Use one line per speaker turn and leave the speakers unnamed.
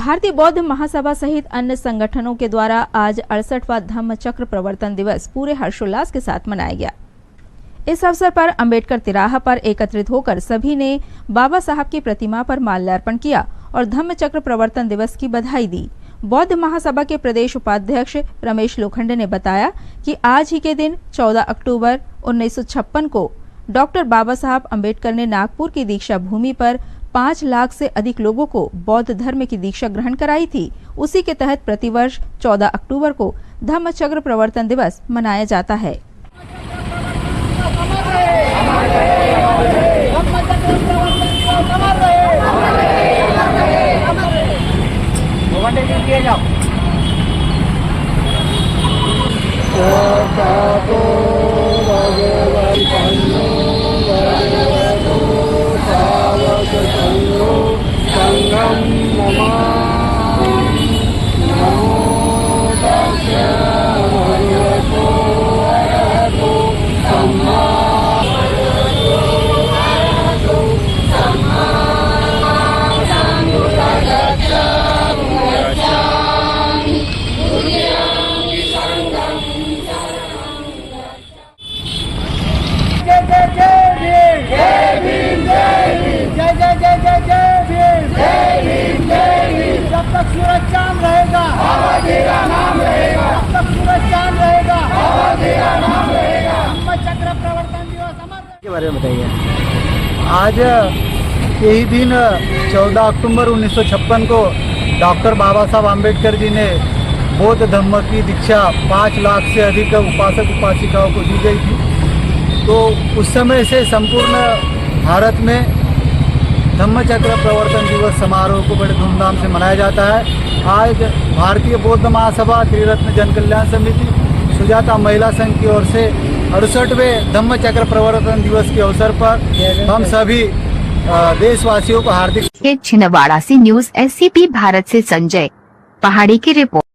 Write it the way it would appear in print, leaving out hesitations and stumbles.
भारतीय बौद्ध महासभा सहित अन्य संगठनों के द्वारा आज 68वां धम्म चक्र प्रवर्तन दिवस पूरे हर्षोल्लास के साथ मनाया गया। इस अवसर पर अंबेडकर तिराहा पर एकत्रित होकर सभी ने बाबा साहब की प्रतिमा पर माल्यार्पण किया और धम्म चक्र प्रवर्तन दिवस की बधाई दी। बौद्ध महासभा के प्रदेश उपाध्यक्ष रमेश लोखंडे ने बताया कि आज ही के दिन 14 अक्टूबर 1956 को डॉक्टर बाबा साहब अंबेडकर ने नागपुर की दीक्षा भूमि पर 5 लाख से अधिक लोगों को बौद्ध धर्म की दीक्षा ग्रहण कराई थी। उसी के तहत प्रतिवर्ष 14 अक्टूबर को धम्म चक्र प्रवर्तन दिवस मनाया जाता है।
जब तक सूरज चांद रहेगा बाबा तेरा नाम रहेगा, जब तक सूरज चांद रहेगा बाबा तेरा नाम रहेगा। धम्म चक्र प्रवर्तन दिवस अमर
के बारे में बताइए। आज यही दिन 14 अक्टूबर 1956 को डॉक्टर बाबा साहब आम्बेडकर जी ने बौद्ध धर्म की दीक्षा 5 लाख से अधिक उपासक उपासिकाओं को दी गई थी। तो उस समय से संपूर्ण भारत में धम्म चक्र प्रवर्तन दिवस समारोह को बड़े धूमधाम से मनाया जाता है। आज भारतीय बौद्ध महासभा, त्रिरत्न जन कल्याण समिति, सुजाता महिला संघ की ओर से 68वें धम्म चक्र प्रवर्तन दिवस के अवसर पर हम सभी देशवासियों को हार्दिक
छिंदवाड़ा से न्यूज SCP भारत से संजय पहाड़ी की रिपोर्ट।